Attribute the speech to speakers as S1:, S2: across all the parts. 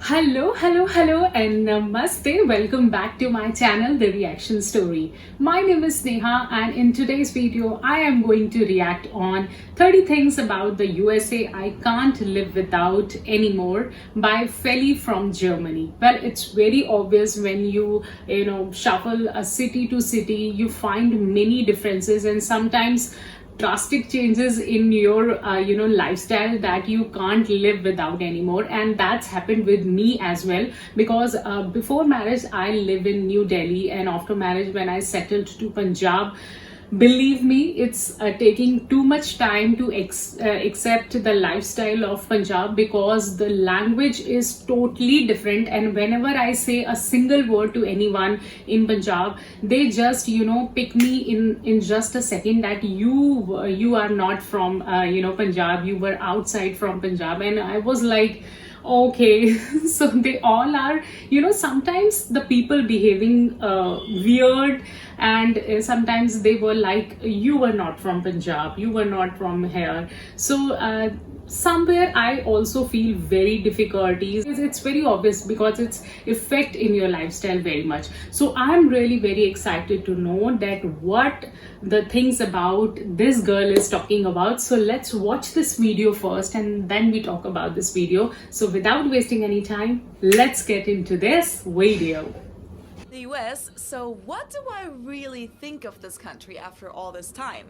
S1: Hello, and namaste. Welcome back to my channel, The Reaction Story. My name is Sneha, and in today's video, I am going to react on 30 things about the USA I can't live without anymore by Feli from Germany. Well, it's very obvious when you shuffle a city to city, you find many differences, and sometimes drastic changes in your lifestyle that you can't live without anymore. And that's happened with me as well, because before marriage I lived in New Delhi, and after marriage when I settled to Punjab, believe me, it's taking too much time to accept the lifestyle of Punjab, because the language is totally different. And whenever I say a single word to anyone in Punjab, they just pick me in just a second that you are not from Punjab, you were outside from Punjab. And I was like, okay. So they all are, sometimes the people behaving weird, and sometimes they were like, you were not from Punjab, you were not from here. So somewhere I also feel very difficulties. It's very obvious because it's effect in your lifestyle very much. So I'm really very excited to know that what the things about this girl is talking about. So let's watch this video first, and then we talk about this video. So without wasting any time, let's get into this video.
S2: The US, so what do I really think of this country after all this time?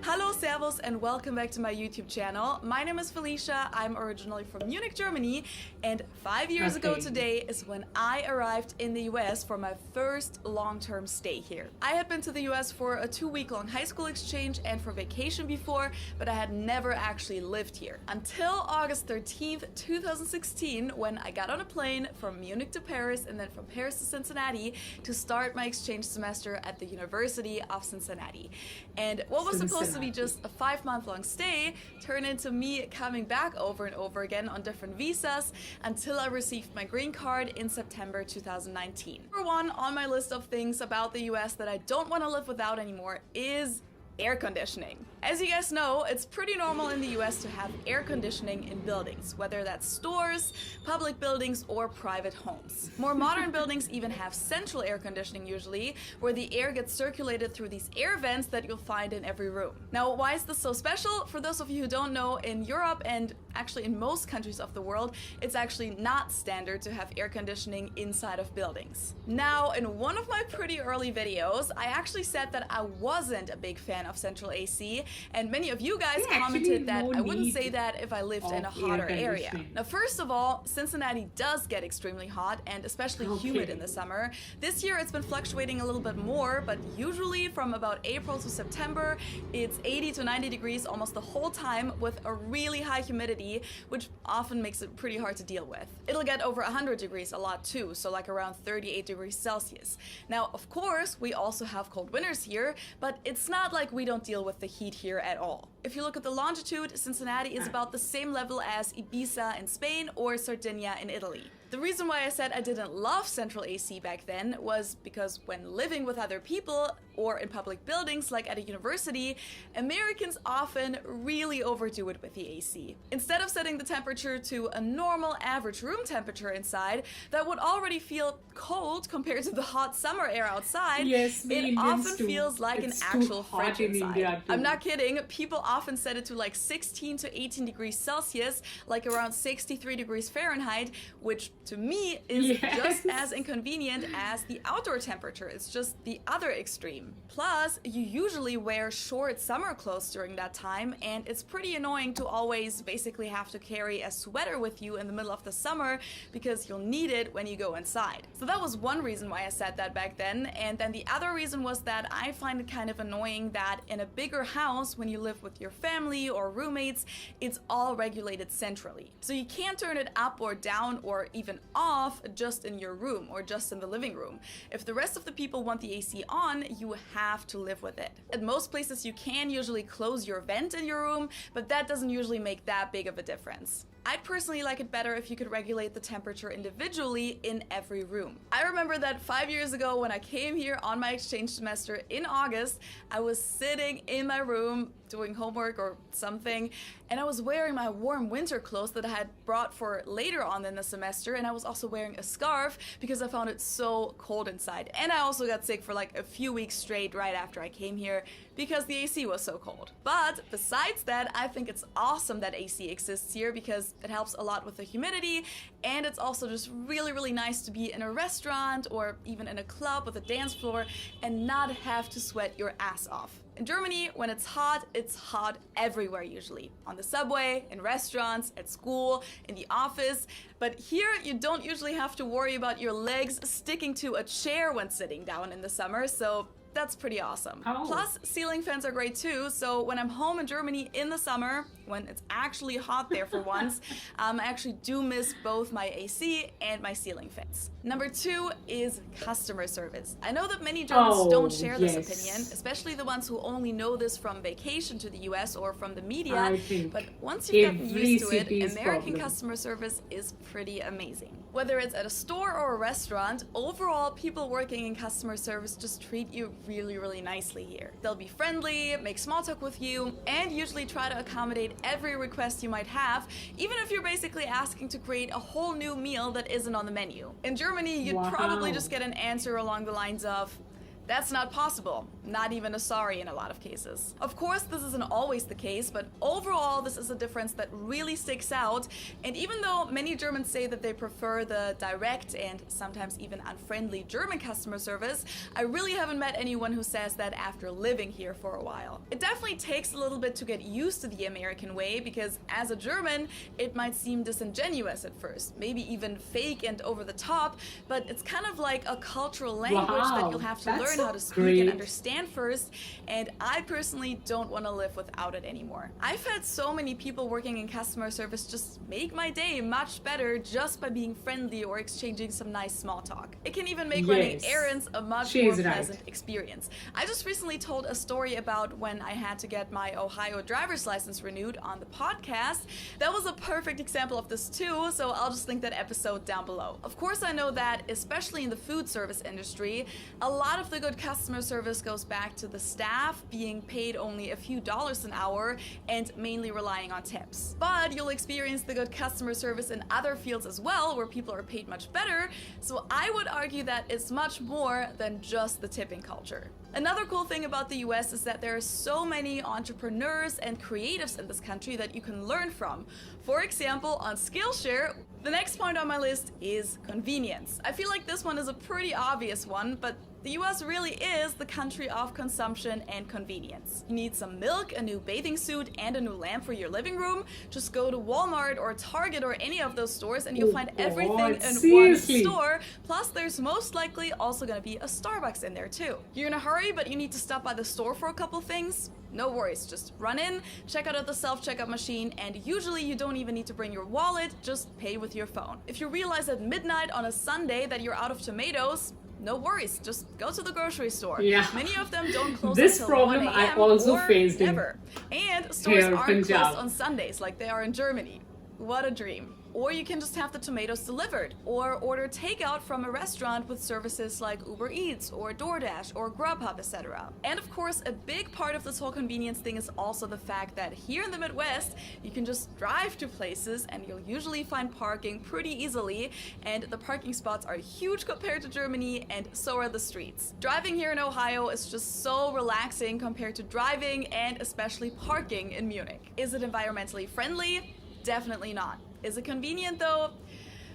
S2: Hello, Servus, and welcome back to my YouTube channel. My name is Felicia, I'm originally from Munich, Germany, and 5 years ago today is when I arrived in the US for my first long-term stay here. I had been to the US for a 2-week-long high school exchange and for vacation before, but I had never actually lived here. Until August 13th, 2016, when I got on a plane from Munich to Paris and then from Paris to Cincinnati to start my exchange semester at the University of Cincinnati. And what was supposed to be just a 5-month-long stay turned into me coming back over and over again on different visas until I received my green card in September 2019. Number one on my list of things about the US that I don't want to live without anymore is air conditioning. As you guys know, it's pretty normal in the US to have air conditioning in buildings, whether that's stores, public buildings, or private homes. More modern buildings even have central air conditioning usually, where the air gets circulated through these air vents that you'll find in every room. Now, why is this so special? For those of you who don't know, in Europe and actually in most countries of the world, it's actually not standard to have air conditioning inside of buildings. Now, in one of my pretty early videos, I actually said that I wasn't a big fan of central AC, and many of you guys commented that I wouldn't say that if I lived in a hotter area. Now, first of all, Cincinnati does get extremely hot and especially humid in the summer. This year it's been fluctuating a little bit more, but usually from about April to September, it's 80 to 90 degrees almost the whole time with a really high humidity, which often makes it pretty hard to deal with. It'll get over 100 degrees a lot too, so like around 38 degrees Celsius. Now, of course, we also have cold winters here, but it's not like we don't deal with the heat here at all. If you look at the longitude, Cincinnati is about the same level as Ibiza in Spain or Sardinia in Italy. The reason why I said I didn't love central AC back then was because when living with other people or in public buildings like at a university, Americans often really overdo it with the AC. Instead of setting the temperature to a normal average room temperature inside that would already feel cold compared to the hot summer air outside, it often feels like an actual fridge inside. I'm not kidding, people often set it to like 16 to 18 degrees Celsius, like around 63 degrees Fahrenheit, which to me is just as inconvenient as the outdoor temperature. It's just the other extreme. Plus, you usually wear short summer clothes during that time, and it's pretty annoying to always basically have to carry a sweater with you in the middle of the summer because you'll need it when you go inside. So that was one reason why I said that back then, and then the other reason was that I find it kind of annoying that in a bigger house, when you live with your family or roommates, it's all regulated centrally. So you can't turn it up or down or even off just in your room or just in the living room. If the rest of the people want the AC on, you have to live with it. At most places you can usually close your vent in your room, but that doesn't usually make that big of a difference. I'd personally like it better if you could regulate the temperature individually in every room. I remember that 5 years ago when I came here on my exchange semester in August, I was sitting in my room doing homework or something, and I was wearing my warm winter clothes that I had brought for later on in the semester, and I was also wearing a scarf because I found it so cold inside. And I also got sick for like a few weeks straight right after I came here because the AC was so cold. But besides that, I think it's awesome that AC exists here because it helps a lot with the humidity, and it's also just really nice to be in a restaurant or even in a club with a dance floor and not have to sweat your ass off. In Germany, when it's hot everywhere usually. On the subway, in restaurants, at school, in the office. But here, you don't usually have to worry about your legs sticking to a chair when sitting down in the summer, so that's pretty awesome.
S1: Oh.
S2: Plus, ceiling fans are great too, so when I'm home in Germany in the summer, when it's actually hot there for once, I actually do miss both my AC and my ceiling fans. Number 2 is customer service. I know that many Germans don't share this opinion, especially the ones who only know this from vacation to the US or from the media, but once you've gotten used to it, American customer service is pretty amazing. Whether it's at a store or a restaurant, overall people working in customer service just treat you really nicely here. They'll be friendly, make small talk with you, and usually try to accommodate every request you might have, even if you're basically asking to create a whole new meal that isn't on the menu. In Germany, you'd probably just get an answer along the lines of, "That's not possible," not even a sorry in a lot of cases. Of course, this isn't always the case, but overall, this is a difference that really sticks out. And even though many Germans say that they prefer the direct and sometimes even unfriendly German customer service, I really haven't met anyone who says that after living here for a while. It definitely takes a little bit to get used to the American way, because as a German, it might seem disingenuous at first, maybe even fake and over the top, but it's kind of like a cultural language that you'll have to learn how to speak and understand first, and I personally don't want to live without it anymore. I've had so many people working in customer service just make my day much better just by being friendly or exchanging some nice small talk. It can even make running errands a much more pleasant experience. I just recently told a story about when I had to get my Ohio driver's license renewed on the podcast. That was a perfect example of this too, so I'll just link that episode down below. Of course, I know that, especially in the food service industry, a lot of the good customer service goes back to the staff being paid only a few dollars an hour and mainly relying on tips. But you'll experience the good customer service in other fields as well, where people are paid much better, so I would argue that it's much more than just the tipping culture. Another cool thing about the US is that there are so many entrepreneurs and creatives in this country that you can learn from. For example, on Skillshare, the next point on my list is convenience. I feel like this one is a pretty obvious one, but the US really is the country of consumption and convenience. You need some milk, a new bathing suit, and a new lamp for your living room? Just go to Walmart or Target or any of those stores and you'll find everything in one store. Plus, there's most likely also gonna be a Starbucks in there too. You're in a hurry, but you need to stop by the store for a couple things? No worries, just run in, check out at the self-checkout machine, and usually you don't even need to bring your wallet, just pay with your phone. If you realize at midnight on a Sunday that you're out of tomatoes, no worries, just go to the grocery store. Many of them don't close until 1 a.m.
S1: I also
S2: or
S1: faced
S2: never. And stores aren't closed on Sundays like they are in Germany. What a dream. Or you can just have the tomatoes delivered, or order takeout from a restaurant with services like Uber Eats or DoorDash or Grubhub, etc. And of course, a big part of this whole convenience thing is also the fact that here in the Midwest, you can just drive to places and you'll usually find parking pretty easily, and the parking spots are huge compared to Germany, and so are the streets. Driving here in Ohio is just so relaxing compared to driving and especially parking in Munich. Is it environmentally friendly? Definitely not. Is it convenient though?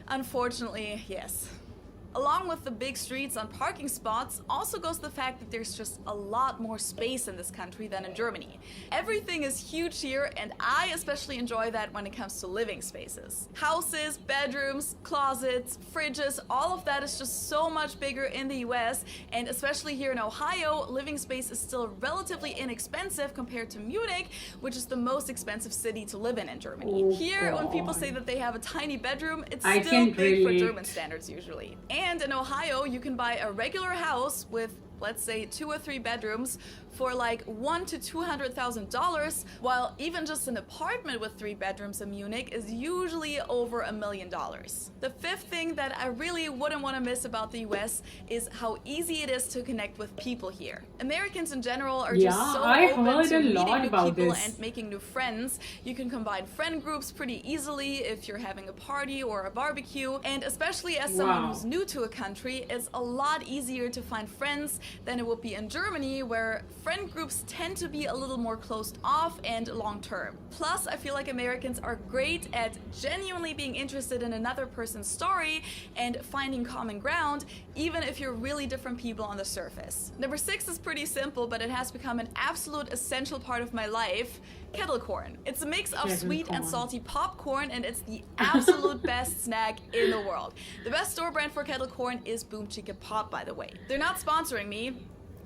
S2: Unfortunately, yes. Along with the big streets and parking spots also goes the fact that there's just a lot more space in this country than in Germany. Everything is huge here, and I especially enjoy that when it comes to living spaces. Houses, bedrooms, closets, fridges, all of that is just so much bigger in the US, and especially here in Ohio, living space is still relatively inexpensive compared to Munich, which is the most expensive city to live in Germany. Here, when people say that they have a tiny bedroom, it's still big for German standards usually. And in Ohio, you can buy a regular house with let's say 2 or 3 bedrooms for like $100,000 to $200,000, while even just an apartment with 3 bedrooms in Munich is usually over $1 million. The fifth thing that I really wouldn't want to miss about the US is how easy it is to connect with people here. Americans in general are just so open to meeting new people and making new friends. You can combine friend groups pretty easily if you're having a party or a barbecue, and especially as someone who's new to a country, it's a lot easier to find friends than it would be in Germany, where friend groups tend to be a little more closed off and long-term. Plus, I feel like Americans are great at genuinely being interested in another person's story and finding common ground, even if you're really different people on the surface. Number 6 is pretty simple, but it has become an absolute essential part of my life. Kettle corn. It's a mix of sweet and salty popcorn, and it's the absolute best snack in the world. The best store brand for kettle corn is Boom Chicka Pop, by the way. They're not sponsoring me,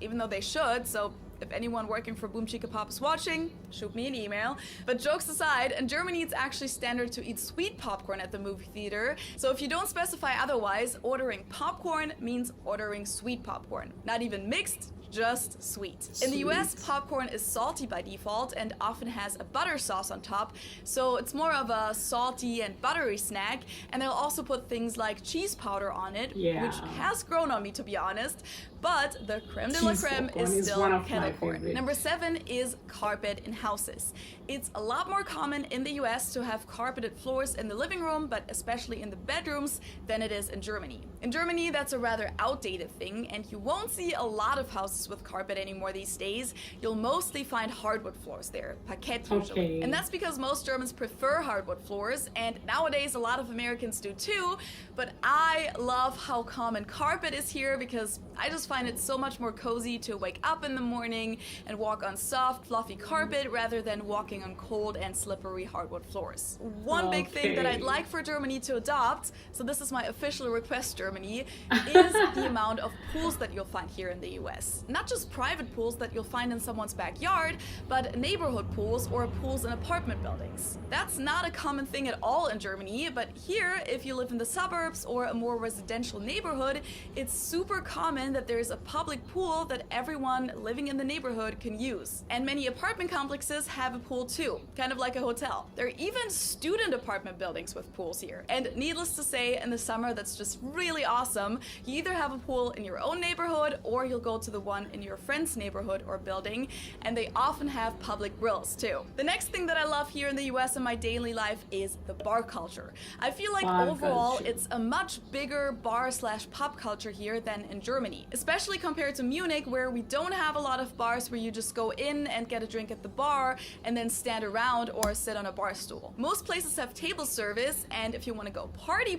S2: even though they should, so if anyone working for Boom Chicka Pop is watching, shoot me an email. But jokes aside, in Germany it's actually standard to eat sweet popcorn at the movie theater. So if you don't specify otherwise, ordering popcorn means ordering sweet popcorn. Not even mixed, just sweet. In the US, popcorn is salty by default and often has a butter sauce on top, so it's more of a salty and buttery snack, and they'll also put things like cheese powder on it, which has grown on me, to be honest, but the creme de la creme is still kettle corn. Number 7 is carpet in houses. It's a lot more common in the US to have carpeted floors in the living room, but especially in the bedrooms, than it is in Germany. In Germany, that's a rather outdated thing, and you won't see a lot of houses with carpet anymore these days. You'll mostly find hardwood floors there, parquet usually. And that's because most Germans prefer hardwood floors, and nowadays a lot of Americans do too, but I love how common carpet is here because I just find it so much more cozy to wake up in the morning and walk on soft, fluffy carpet rather than walking on cold and slippery hardwood floors. One big thing that I'd like for Germany to adopt, so this is my official request, Germany, is the amount of pools that you'll find here in the US. Not just private pools that you'll find in someone's backyard, but neighborhood pools or pools in apartment buildings. That's not a common thing at all in Germany, but here, if you live in the suburbs or a more residential neighborhood, it's super common that there's a public pool that everyone living in the neighborhood can use. And many apartment complexes have a pool too, kind of like a hotel. There are even student apartment buildings with pools here. And needless to say, in the summer, that's just really awesome. You either have a pool in your own neighborhood or you'll go to the one in your friend's neighborhood or building, and they often have public grills too. The next thing that I love here in the US in my daily life is the bar culture. I feel like overall it's a much bigger bar/pub culture here than in Germany, especially compared to Munich, where we don't have a lot of bars where you just go in and get a drink at the bar and then stand around or sit on a bar stool. Most places have table service, and if you want to go party,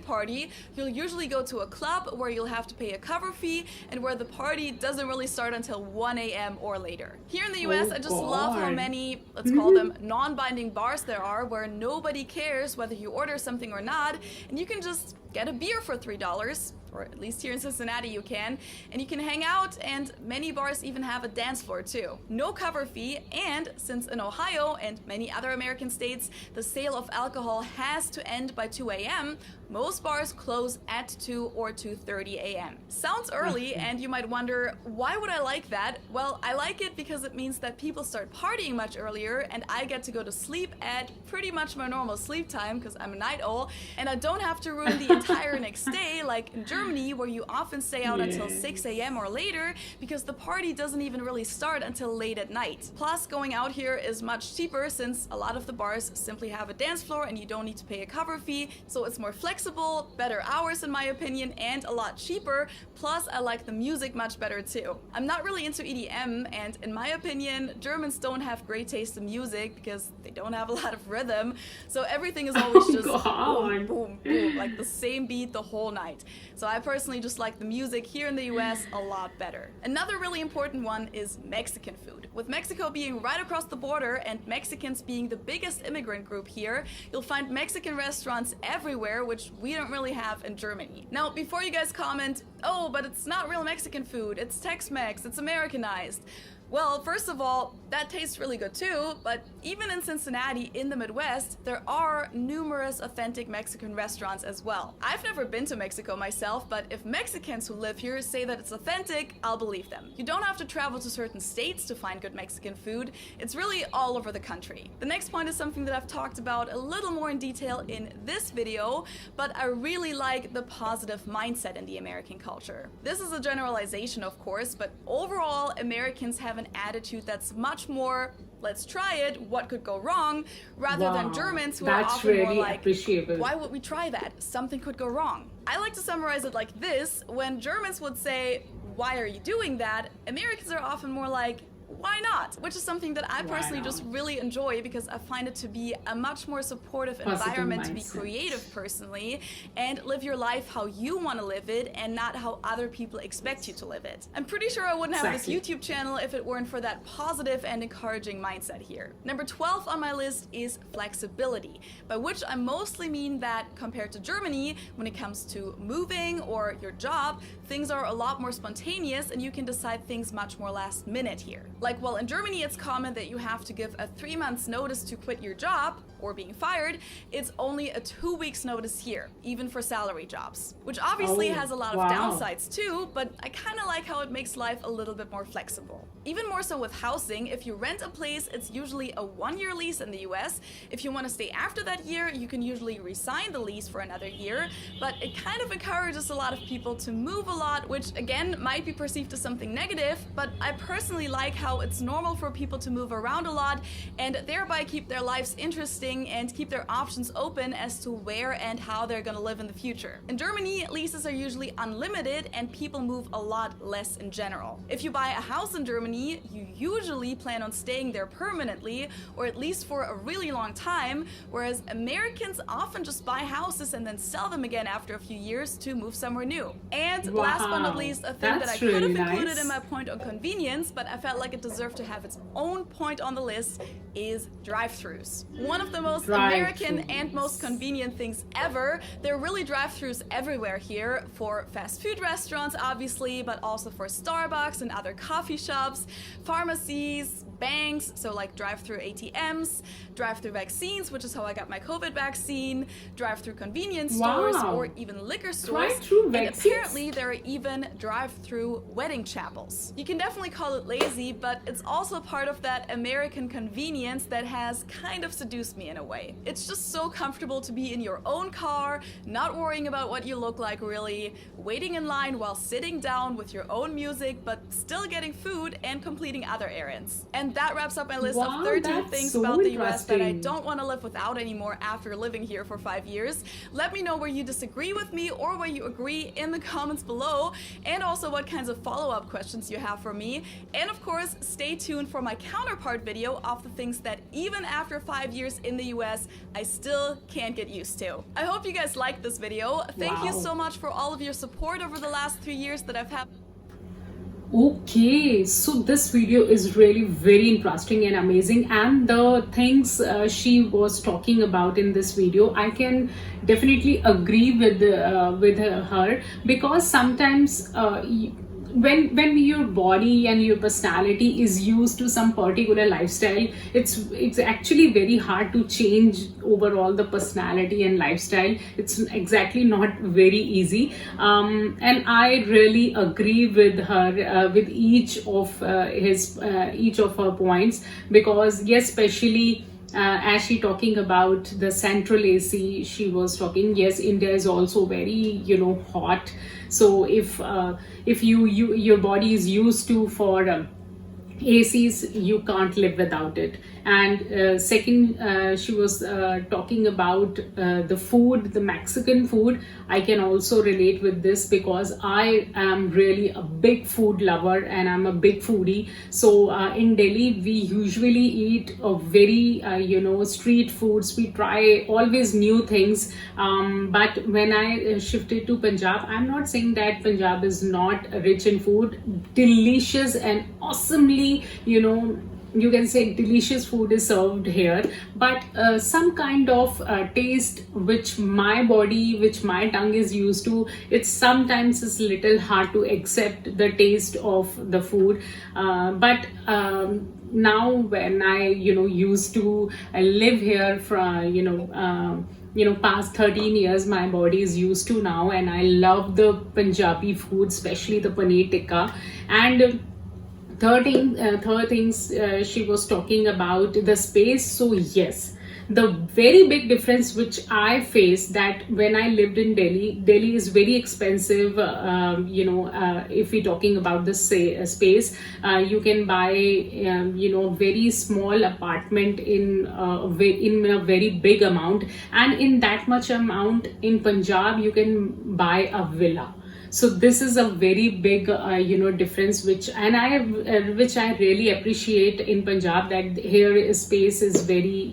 S2: you'll usually go to a club where you'll have to pay a cover fee and where the party doesn't really start until 1 a.m. or later. Here in the US, I just love how many, let's call them non-binding bars there are, where nobody cares whether you order something or not, and you can just get a beer for $3, or at least here in Cincinnati you can, and you can hang out, and many bars even have a dance floor too. No cover fee, and since in Ohio and many other American states the sale of alcohol has to end by 2 a.m., most bars close at 2 or 2:30 a.m. Sounds early, and you might wonder, why would I like that? Well, I like it because it means that people start partying much earlier, and I get to go to sleep at pretty much my normal sleep time because I'm a night owl, and I don't have to ruin the entire next day like in Germany, where you often stay out until 6 a.m. or later because the party doesn't even really start until late at night. Plus, going out here is much cheaper since a lot of the bars simply have a dance floor and you don't need to pay a cover fee, so it's more flexible, better hours in my opinion, and a lot cheaper. Plus, I like the music much better too. I'm not really into EDM, and in my opinion, Germans don't have great taste in music because they don't have a lot of rhythm, so everything is always just boom, boom, boom, like the same beat the whole night. So I personally just like the music here in the US a lot better. Another really important one is Mexican food. With Mexico being right across the border and Mexicans being the biggest immigrant group here, you'll find Mexican restaurants everywhere, which we don't really have in Germany. Now, before you guys comment, oh, but it's not real Mexican food, it's Tex-Mex, it's Americanized. Well, first of all, that tastes really good too, but even in Cincinnati, in the Midwest, there are numerous authentic Mexican restaurants as well. I've never been to Mexico myself, but if Mexicans who live here say that it's authentic, I'll believe them. You don't have to travel to certain states to find good Mexican food. It's really all over the country. The next point is something that I've talked about a little more in detail in this video, but I really like the positive mindset in the American culture. This is a generalization, of course, but overall, Americans have an attitude that's much more, let's try it, what could go wrong, rather than Germans who are often
S1: really
S2: more like,
S1: appreciable.
S2: why would we try that? Something could go wrong. I like to summarize it like this: when Germans would say, why are you doing that? Americans are often more like, why not? Which is something that I personally just really enjoy, because I find it to be a much more supportive environment to be creative personally and live your life how you want to live it and not how other people expect you to live it. I'm pretty sure I wouldn't have this YouTube channel if it weren't for that positive and encouraging mindset here. Number 12 on my list is flexibility, by which I mostly mean that compared to Germany, when it comes to moving or your job, things are a lot more spontaneous and you can decide things much more last minute here. Like, well, in Germany, it's common that you have to give a 3 months notice to quit your job or being fired. It's only a 2 weeks notice here, even for salary jobs, which obviously has a lot of downsides too, but I kind of like how it makes life a little bit more flexible. Even more so with housing, if you rent a place, it's usually a 1-year lease in the US. If you want to stay after that year, you can usually re-sign the lease for another year, but it kind of encourages a lot of people to move a lot, which again might be perceived as something negative, but I personally like how it's normal for people to move around a lot and thereby keep their lives interesting and keep their options open as to where and how they're gonna live in the future. In Germany, leases are usually unlimited and people move a lot less in general. If you buy a house in Germany, you usually plan on staying there permanently or at least for a really long time, whereas Americans often just buy houses and then sell them again after a few years to move somewhere new. And last but not least, a thing that I could have included in my point on convenience, but I felt like it deserved to have its own point on the list, is drive-thrus. One of the most American and most convenient things ever. There are really drive-thrus everywhere here, for fast food restaurants obviously, but also for Starbucks and other coffee shops, pharmacies, banks, so like drive-through ATMs, drive-through vaccines, which is how I got my COVID vaccine, drive-through convenience stores, or even liquor stores. And apparently there are even drive-through wedding chapels. You can definitely call it lazy, but it's also part of that American convenience that has kind of seduced me in a way. It's just so comfortable to be in your own car, not worrying about what you look like really, waiting in line while sitting down with your own music, but still getting food and completing other errands. And that wraps up my list of 13 things about the US that I don't want to live without anymore after living here for 5 years. Let me know where you disagree with me or where you agree in the comments below, and also what kinds of follow-up questions you have for me. And of course, stay tuned for my counterpart video of the things that even after 5 years in the US, I still can't get used to. I hope you guys liked this video. Thank you so much for all of your support over the last 3 years that I've had.
S1: Okay, so this video is really very interesting and amazing, and the things she was talking about in this video, I can definitely agree with her, because sometimes when your body and your personality is used to some particular lifestyle, it's actually very hard to change overall the personality and lifestyle. It's exactly not very easy, and I really agree with her with each of her points, because yes, especially as she talking about the central AC, she was talking, yes, India is also very hot. So if your body is used to for ACs, you can't live without it. And second, she was talking about the food, the Mexican food. I can also relate with this, because I am really a big food lover and I'm a big foodie. So in Delhi, we usually eat a very street foods. We try always new things, but when I shifted to Punjab, I'm not saying that Punjab is not rich in food, delicious and awesomely you can say delicious food is served here, but some kind of taste which my body, which my tongue is used to, it's sometimes is little hard to accept the taste of the food. But now when I used to live here from past 13 years, my body is used to now, and I love the Punjabi food, especially the paneer tikka. And third things, she was talking about the space. So yes, the very big difference which I faced, that when I lived in Delhi is very expensive. If we're talking about the space, you can buy very small apartment in a very big amount, and in that much amount in Punjab you can buy a villa. So this is a very big difference, which I really appreciate in Punjab, that here space is very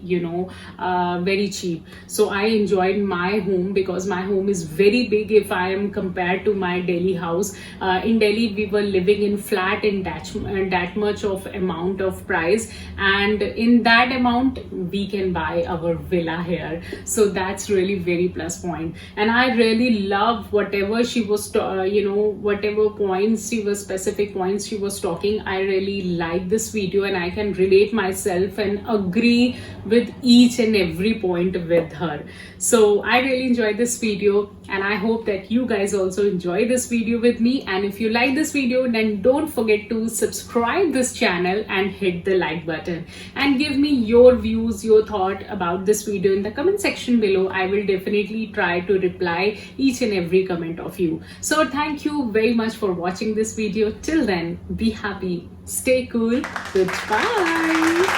S1: very cheap. So I enjoyed my home, because my home is very big if I am compared to my Delhi house. In Delhi we were living in flat in that much of amount of price, and in that amount we can buy our villa here. So that's really very plus point. And I really love whatever she was whatever points she was, specific points she was talking. I really like this video, and I can relate myself and agree with each and every point with her. So I really enjoyed this video, and I hope that you guys also enjoy this video with me. And if you like this video, then don't forget to subscribe this channel and hit the like button, and give me your views, your thought about this video in the comment section below. I will definitely try to reply each and every comment of you. So thank you very much for watching this video. Till then, be happy, stay cool, goodbye.